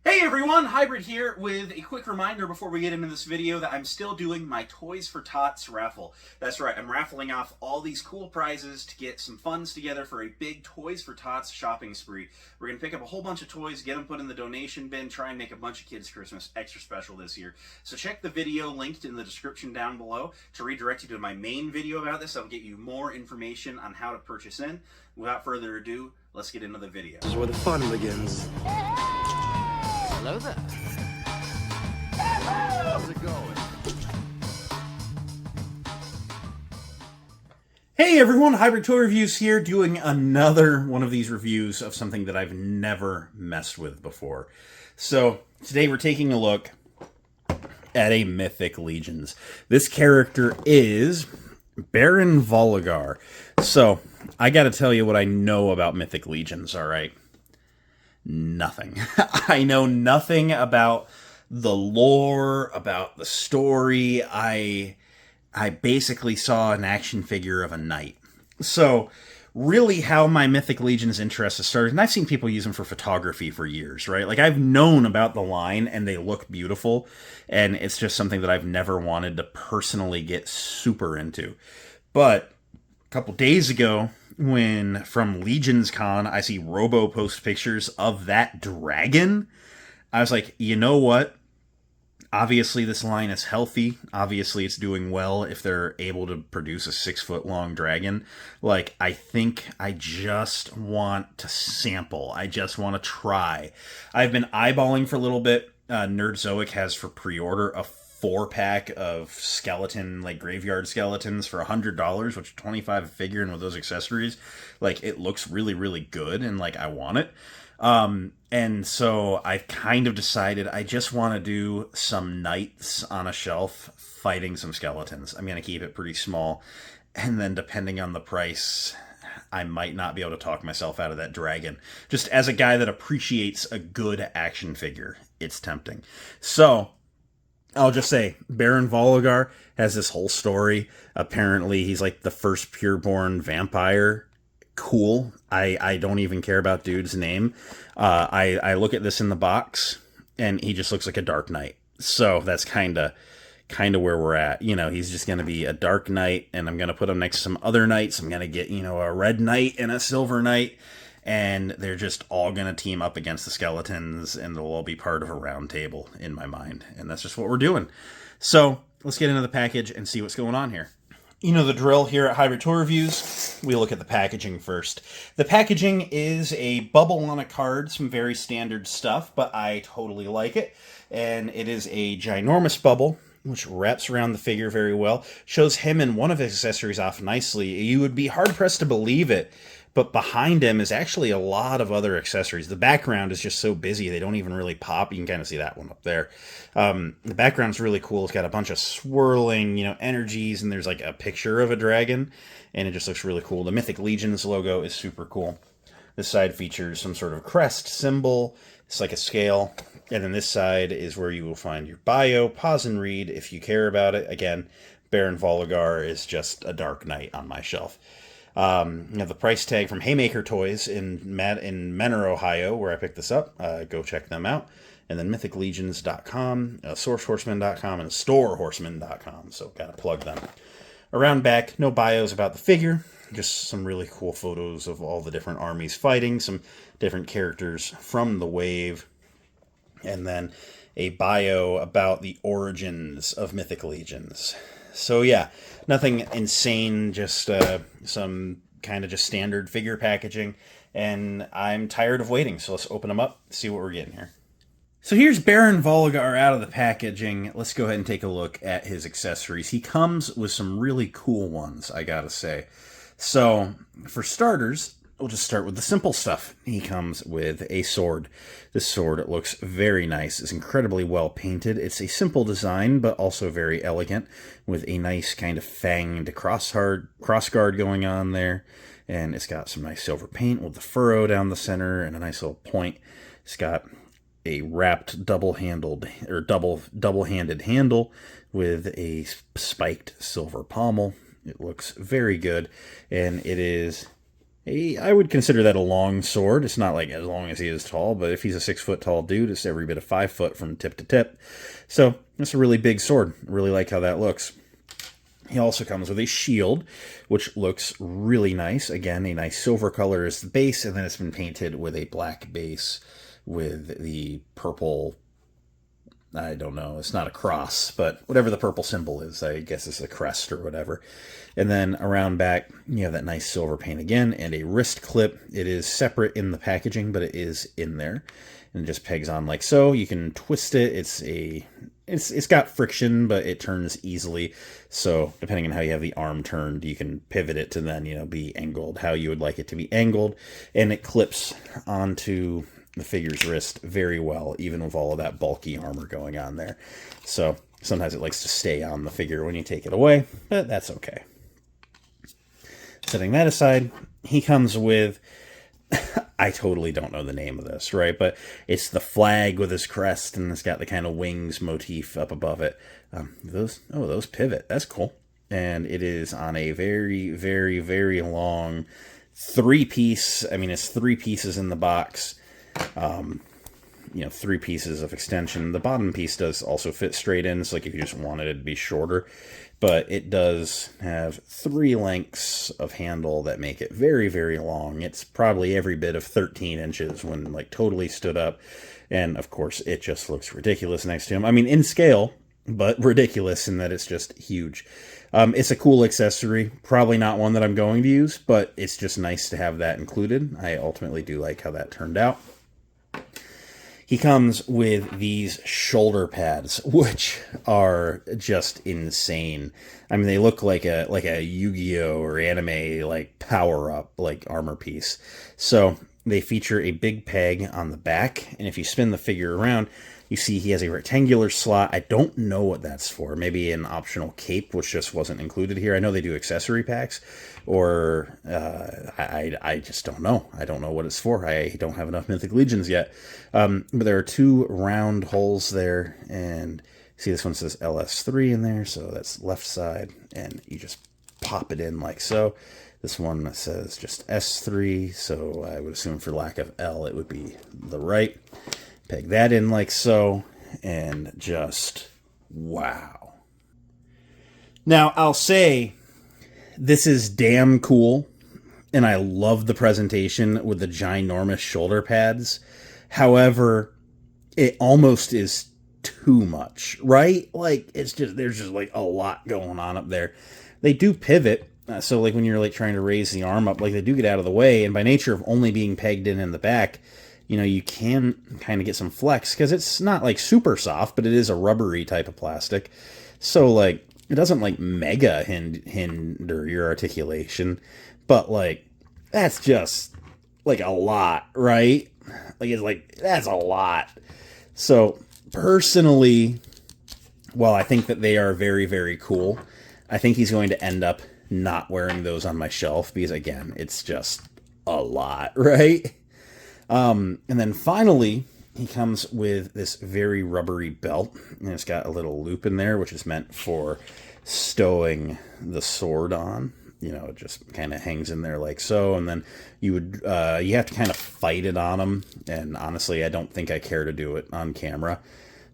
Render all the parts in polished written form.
Hey everyone, Hybrid here with a quick reminder before we get into this video that I'm still doing my Toys for Tots raffle. That's right, I'm raffling off all these cool prizes to get some funds together for a big Toys for Tots shopping spree. We're going to pick up a whole bunch of toys, get them put in the donation bin, try and make a bunch of kids' Christmas extra special this year. So check the video linked in the description down below to redirect you to my main video about this. I'll get you more information on how to purchase in. Without further ado, let's get into the video. This is where the fun begins. Hello there. How's it going? Hey everyone, Hybrid Toy Reviews here, doing another one of these reviews of something that I've never messed with before. So, today we're taking a look at a Mythic Legions. This character is Baron Volligar. So, I gotta tell you what I know about Mythic Legions, alright? Nothing. I know nothing about the lore, about the story. I basically saw an action figure of a knight. So, really how my Mythic Legions interest has started, and I've seen people use them for photography for years, right? Like, I've known about the line, and they look beautiful, and it's just something that I've never wanted to personally get super into. But a couple days ago, when from Legions Con I see Robo post pictures of that dragon, I was like, you know what? Obviously this line is healthy. Obviously it's doing well if they're able to produce a 6-foot-long dragon. Like, I think I just want to sample. I just want to try. I've been eyeballing for a little bit. Nerdzoic has for pre-order a 4-pack of skeleton, like graveyard skeletons for $100, which is $25 a figure, and with those accessories, like, it looks really, really good, and like, I want it. And so I've kind of decided I just want to do some knights on a shelf fighting some skeletons. I'm going to keep it pretty small, and then depending on the price, I might not be able to talk myself out of that dragon. Just as a guy that appreciates a good action figure, it's tempting. So I'll just say, Baron Volligar has this whole story. Apparently, he's like the first pureborn vampire. Cool. I don't even care about dude's name. I look at this in the box, and he just looks like a Dark Knight. So that's kind of where we're at. You know, he's just going to be a Dark Knight, and I'm going to put him next to some other knights. I'm going to get, a Red Knight and a Silver Knight, and they're just all going to team up against the skeletons, and they'll all be part of a round table in my mind. And that's just what we're doing. So let's get into the package and see what's going on here. You know the drill here at Hybrid Toy Reviews. We look at the packaging first. The packaging is a bubble on a card, some very standard stuff, but I totally like it. And it is a ginormous bubble, which wraps around the figure very well. Shows him and one of his accessories off nicely. You would be hard-pressed to believe it, but behind him is actually a lot of other accessories. The background is just so busy, they don't even really pop. You can kind of see that one up there. The background's really cool. It's got a bunch of swirling, energies, and there's like a picture of a dragon, and it just looks really cool. The Mythic Legions logo is super cool. This side features some sort of crest symbol. It's like a scale. And then this side is where you will find your bio. Pause and read if you care about it. Again, Baron Volligar is just a Dark Knight on my shelf. You have the price tag from Haymaker Toys in Menor, Ohio, where I picked this up. Go check them out. And then mythiclegions.com, sourcehorseman.com, and storehorseman.com. So gotta plug them. Around back, no bios about the figure. Just some really cool photos of all the different armies fighting, some different characters from the wave, and then a bio about the origins of Mythic Legions. So yeah, nothing insane, just some kind of just standard figure packaging, and I'm tired of waiting, so let's open them up, see what we're getting here. So here's Baron Volligar out of the packaging. Let's go ahead and take a look at his accessories. He comes with some really cool ones, I gotta say. So, for starters, we'll just start with the simple stuff. He comes with a sword. This sword looks very nice. It's incredibly well painted. It's a simple design, but also very elegant, with a nice kind of fanged crossguard going on there. And it's got some nice silver paint with the furrow down the center and a nice little point. It's got a wrapped double-handed handle with a spiked silver pommel. It looks very good, and it is I would consider that a long sword. It's not like as long as he is tall, but if he's a 6 foot tall dude, it's every bit of 5 foot from tip to tip. So it's a really big sword. I really like how that looks. He also comes with a shield, which looks really nice. Again, a nice silver color is the base, and then it's been painted with a black base with the purple, I don't know, it's not a cross, but whatever the purple symbol is, I guess it's a crest or whatever. And then around back, you have that nice silver paint again, and a wrist clip. It is separate in the packaging, but it is in there. And it just pegs on like so. You can twist it. It's got friction, but it turns easily. So depending on how you have the arm turned, you can pivot it to then, be angled how you would like it to be angled. And it clips onto the figure's wrist very well, even with all of that bulky armor going on there. So sometimes it likes to stay on the figure when you take it away, but that's okay. Setting that aside, he comes with, I totally don't know the name of this, right? But it's the flag with his crest, and it's got the kind of wings motif up above it. Those pivot. That's cool. And it is on a very, very, very long 3-piece. I mean, it's 3 pieces in the box. 3 pieces of extension. The bottom piece does also fit straight in. It's like if you just wanted it to be shorter. But it does have 3 lengths of handle that make it very, very long. It's probably every bit of 13 inches when totally stood up. And of course, it just looks ridiculous next to him. I mean, in scale, but ridiculous in that it's just huge. It's a cool accessory. Probably not one that I'm going to use, but it's just nice to have that included. I ultimately do like how that turned out. He comes with these shoulder pads, which are just insane. I mean, they look like a Yu-Gi-Oh! Or anime power-up armor piece. So they feature a big peg on the back, and if you spin the figure around, you see he has a rectangular slot. I don't know what that's for. Maybe an optional cape, which just wasn't included here. I know they do accessory packs, or I just don't know. I don't know what it's for. I don't have enough Mythic Legions yet. But there are 2 round holes there, and see this one says LS3 in there, so that's left side, and you just pop it in like so. This one says just S3, so I would assume for lack of L, it would be the right. Peg that in like so, and just wow. Now, I'll say this is damn cool, and I love the presentation with the ginormous shoulder pads. However, it almost is too much, right? There's just a lot going on up there. They do pivot, so when you're trying to raise the arm up, they do get out of the way, and by nature of only being pegged in the back, you can kind of get some flex, because it's not super soft, but it is a rubbery type of plastic. So it doesn't mega hinder your articulation, but that's just a lot, right? That's a lot. So personally, while I think that they are very, very cool, I think he's going to end up not wearing those on my shelf, because again, it's just a lot, right? And then finally, he comes with this very rubbery belt, and it's got a little loop in there, which is meant for stowing the sword on. It just kind of hangs in there like so, and then you have to kind of fight it on him, and honestly, I don't think I care to do it on camera,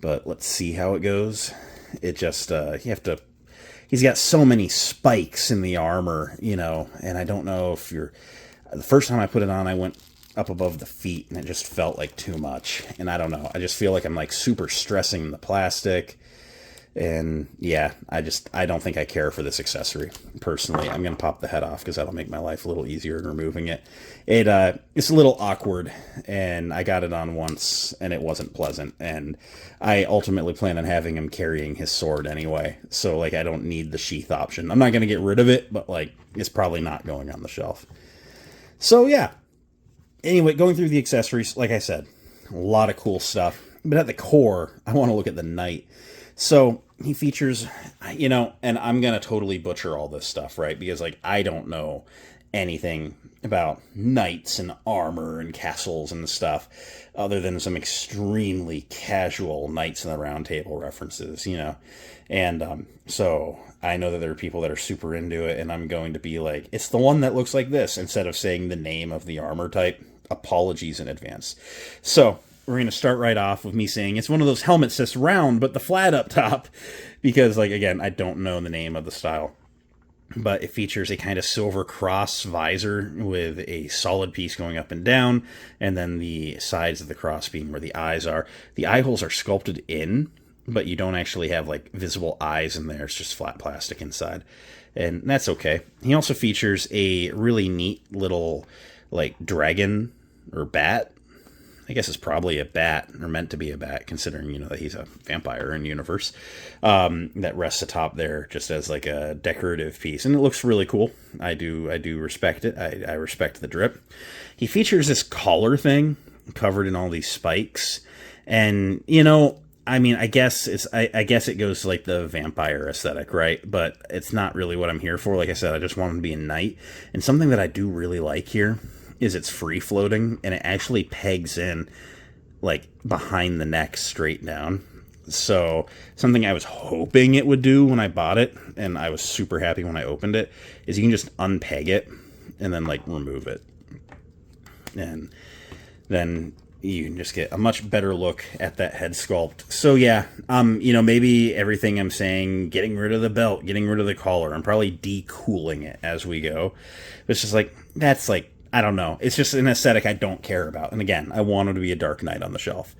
but let's see how it goes. It just, he's got so many spikes in the armor, and I don't know if the first time I put it on, I went up above the feet, and it just felt like too much, and I don't know, I just feel like I'm super stressing the plastic, and yeah, I don't think I care for this accessory. Personally, I'm going to pop the head off, because that'll make my life a little easier in removing it. It's a little awkward, and I got it on once, and it wasn't pleasant, and I ultimately plan on having him carrying his sword anyway, so I don't need the sheath option. I'm not going to get rid of it, but it's probably not going on the shelf. So yeah. Anyway, going through the accessories, like I said, a lot of cool stuff. But at the core, I want to look at the knight. So he features, and I'm going to totally butcher all this stuff, right? Because, I don't know anything about knights and armor and castles and stuff, other than some extremely casual Knights in the Round Table references, And so I know that there are people that are super into it, and I'm going to be like, it's the one that looks like this, instead of saying the name of the armor type. Apologies in advance. So we're going to start right off with me saying it's one of those helmets that's round, but the flat up top, because, again, I don't know the name of the style. But it features a kind of silver cross visor with a solid piece going up and down, and then the sides of the cross being where the eyes are. The eye holes are sculpted in, but you don't actually have, visible eyes in there. It's just flat plastic inside, and that's okay. He also features a really neat little, dragon or bat. I guess it's probably a bat, or meant to be a bat, considering, that he's a vampire in universe, that rests atop there just as a decorative piece. And it looks really cool. I do respect it. I respect the drip. He features this collar thing covered in all these spikes. And, I guess it goes to the vampire aesthetic, right? But it's not really what I'm here for. Like I said, I just want him to be a knight. And something that I do really like here is it's free floating, and it actually pegs in behind the neck straight down. So something I was hoping it would do when I bought it, and I was super happy when I opened it, is you can just unpeg it and then remove it. And then you can just get a much better look at that head sculpt. So yeah, maybe everything I'm saying, getting rid of the belt, getting rid of the collar, I'm probably decooling it as we go. It's just that's I don't know. It's just an aesthetic I don't care about. And again, I want him to be a Dark Knight on the shelf.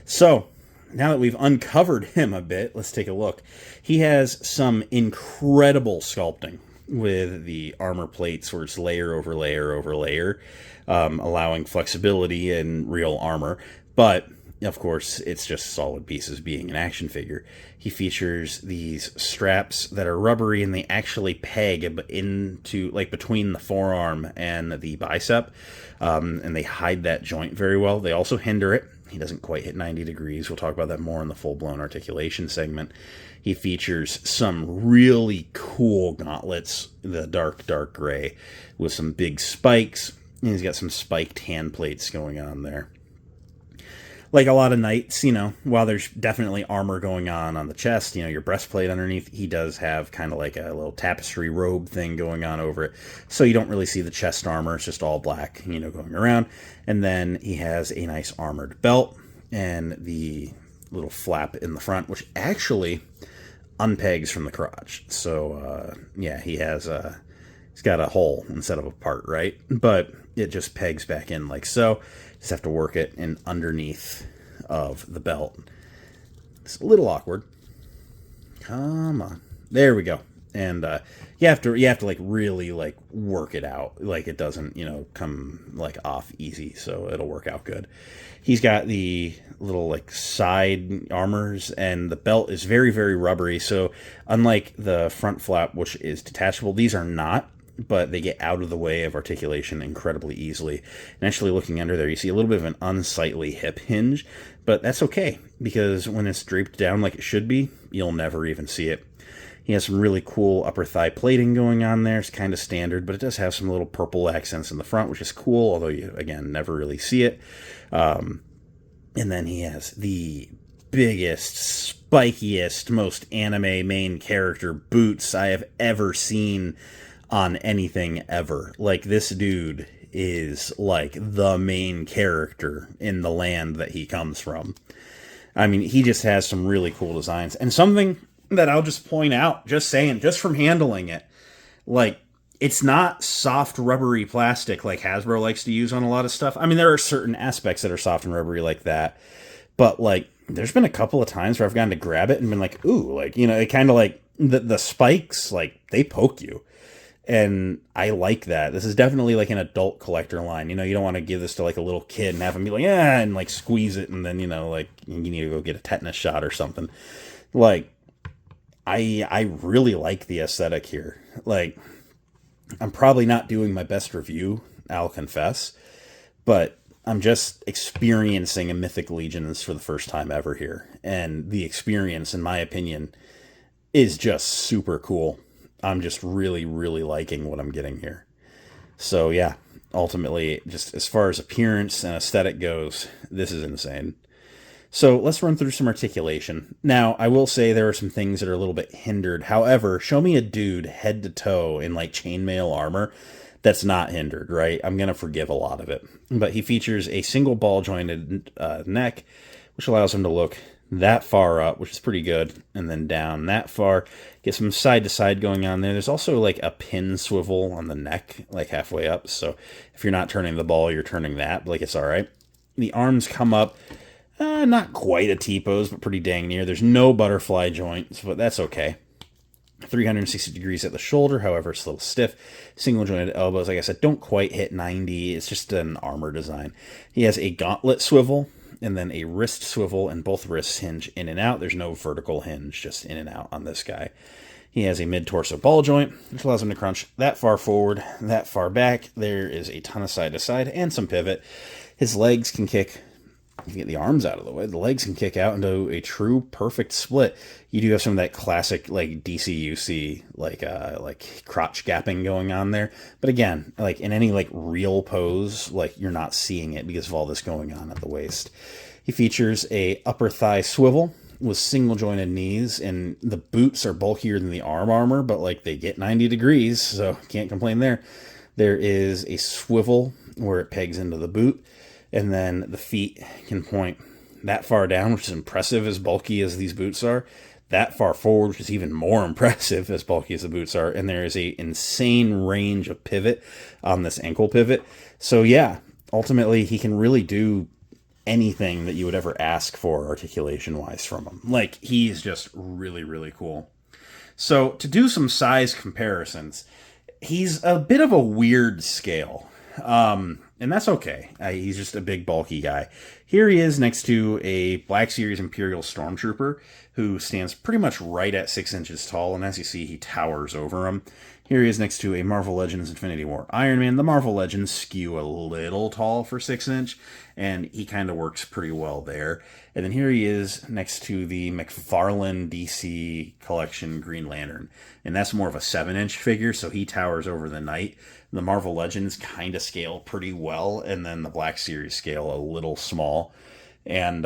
So now that we've uncovered him a bit, let's take a look. He has some incredible sculpting with the armor plates where it's layer over layer over layer, allowing flexibility in real armor. But of course, it's just solid pieces being an action figure. He features these straps that are rubbery, and they actually peg into, between the forearm and the bicep, and they hide that joint very well. They also hinder it. He doesn't quite hit 90 degrees. We'll talk about that more in the full-blown articulation segment. He features some really cool gauntlets, the dark gray, with some big spikes, and he's got some spiked hand plates going on there. Like a lot of knights, while there's definitely armor going on the chest, your breastplate underneath, he does have kind of a little tapestry robe thing going on over it. So you don't really see the chest armor. It's just all black, going around. And then he has a nice armored belt and the little flap in the front, which actually unpegs from the crotch. So, yeah, he's got a hole instead of a part, right? But it just pegs back in like so. Just have to work it in underneath of the belt. It's a little awkward. Come on. There we go. And you have to really work it out. It doesn't, come off easy, so it'll work out good. He's got the little side armors, and the belt is very, very rubbery. So unlike the front flap, which is detachable, these are not, but they get out of the way of articulation incredibly easily. And actually looking under there, you see a little bit of an unsightly hip hinge, but that's okay, because when it's draped down like it should be, you'll never even see it. He has some really cool upper thigh plating going on there. It's kind of standard, but it does have some little purple accents in the front, which is cool, although you, again, never really see it. And then he has the biggest, spikiest, most anime main character boots I have ever seen on anything ever. This dude is the main character in the land that he comes from. I mean, he just has some really cool designs. And something that I'll just point out, just from handling it, it's not soft rubbery plastic like Hasbro likes to use on a lot of stuff. I mean, there are certain aspects that are soft and rubbery like that, but there's been a couple of times where I've gotten to grab it and been ooh, it kind of the spikes, they poke you. And I like that. This is definitely an adult collector line. You don't want to give this to a little kid and have him be yeah, and squeeze it, and then you need to go get a tetanus shot or something. I really like the aesthetic here. I'm probably not doing my best review, I'll confess, but I'm just experiencing a Mythic Legions for the first time ever here. And the experience, in my opinion, is just super cool. I'm just really, really liking what I'm getting here. So yeah, ultimately, just as far as appearance and aesthetic goes, this is insane. So let's run through some articulation. Now, I will say there are some things that are a little bit hindered. However, show me a dude head to toe in like chainmail armor that's not hindered, right? I'm going to forgive a lot of it. But he features a single ball jointed neck, which allows him to look that far up, which is pretty good, and then down that far. Get some side to side going on there. There's also like a pin swivel on the neck, like halfway up. So if you're not turning the ball, you're turning that. Like it's all right. The arms come up. Not quite a T-pose, but pretty dang near. There's no butterfly joints, but that's okay. 360 degrees at the shoulder, however, it's a little stiff. Single jointed elbows, like I said, don't quite hit 90. It's just an armor design. He has a gauntlet swivel and then a wrist swivel, and both wrists hinge in and out. There's no vertical hinge, just in and out on this guy. He has a mid-torso ball joint, which allows him to crunch that far forward, that far back. There is a ton of side-to-side and some pivot. His legs can kick. You get the arms out of the way, the legs can kick out into a true perfect split. You do have some of that classic like DCUC like crotch gapping going on there, but again, like in any like real pose, like you're not seeing it because of all this going on at the waist. He features a upper thigh swivel with single jointed knees, and the boots are bulkier than the arm armor, but like they get 90 degrees, so can't complain there. There is a swivel where it pegs into the boot. And then the feet can point that far down, which is impressive as bulky as these boots are. That far forward, which is even more impressive as bulky as the boots are. And there is a insane range of pivot on this ankle pivot. So yeah, ultimately he can really do anything that you would ever ask for articulation-wise from him. Like, he's just really, really cool. So to do some size comparisons, he's a bit of a weird scale. And that's okay. He's just a big, bulky guy. Here he is next to a Black Series Imperial Stormtrooper who stands pretty much right at 6 inches tall, and as you see, he towers over him. Here he is next to a Marvel Legends Infinity War Iron Man. The Marvel Legends skew a little tall for 6 inch, and he kind of works pretty well there. And then here he is next to the McFarlane DC Collection Green Lantern, and that's more of a 7 inch figure, so he towers over the Knight. The Marvel Legends kind of scale pretty well, and then the Black Series scale a little small. And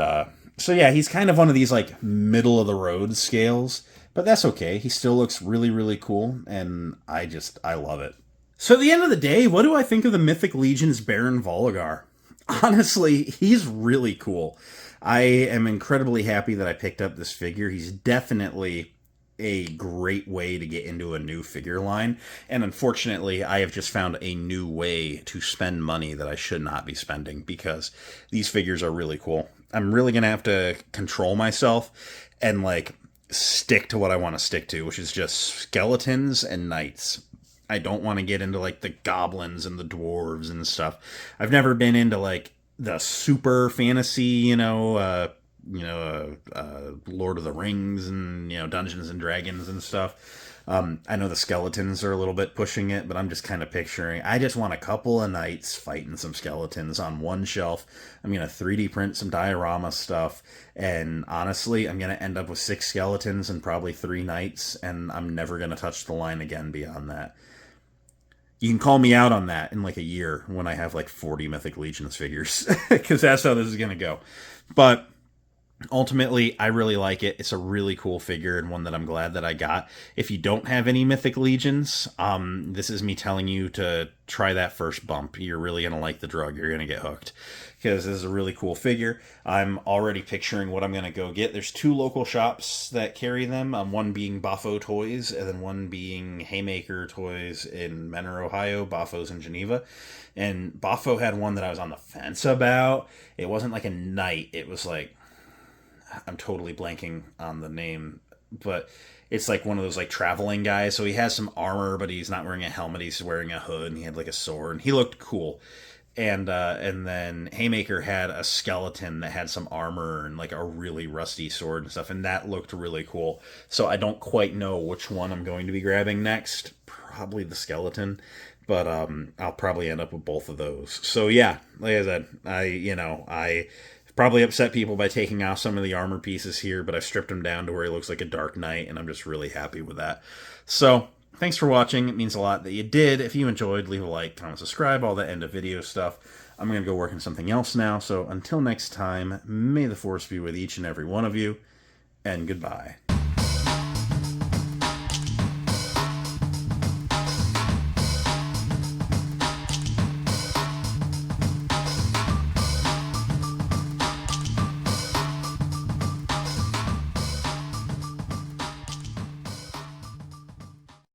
so yeah, he's kind of one of these like middle of the road scales, but that's okay. He still looks really, really cool, and I love it. So at the end of the day, what do I think of the Mythic Legion's Baron Volligar? Honestly, he's really cool. I am incredibly happy that I picked up this figure. He's definitely a great way to get into a new figure line, and unfortunately I have just found a new way to spend money that I should not be spending because these figures are really cool. I'm really gonna have to control myself and like stick to what I want to stick to, which is just skeletons and knights. I don't want to get into like the goblins and the dwarves and stuff. I've never been into like the super fantasy, Lord of the Rings and, Dungeons and Dragons and stuff. I know the skeletons are a little bit pushing it, but I'm just kind of picturing, I just want a couple of knights fighting some skeletons on one shelf. I'm going to 3D print some diorama stuff, and honestly, I'm going to end up with 6 skeletons and probably 3 knights, and I'm never going to touch the line again beyond that. You can call me out on that in like a year when I have like 40 Mythic Legions figures, because that's how this is going to go. But ultimately, I really like it. It's a really cool figure and one that I'm glad that I got. If you don't have any Mythic Legions, this is me telling you to try that first bump. You're really going to like the drug. You're going to get hooked because this is a really cool figure. I'm already picturing what I'm going to go get. There's 2 local shops that carry them, one being Boffo Toys and then one being Haymaker Toys in Menor, Ohio. Boffo's in Geneva. And Boffo had one that I was on the fence about. It wasn't like a knight. It was like, I'm totally blanking on the name, but it's like one of those like traveling guys. So he has some armor, but he's not wearing a helmet. He's wearing a hood, and he had like a sword, and he looked cool. And then Haymaker had a skeleton that had some armor and like a really rusty sword and stuff, and that looked really cool. So I don't quite know which one I'm going to be grabbing next. Probably the skeleton, but I'll probably end up with both of those. So yeah, like I said, I probably upset people by taking off some of the armor pieces here, but I've stripped him down to where he looks like a Dark Knight, and I'm just really happy with that. So thanks for watching. It means a lot that you did. If you enjoyed, leave a like, comment, subscribe, all that end of video stuff. I'm going to go work on something else now. So until next time, may the force be with each and every one of you, and goodbye.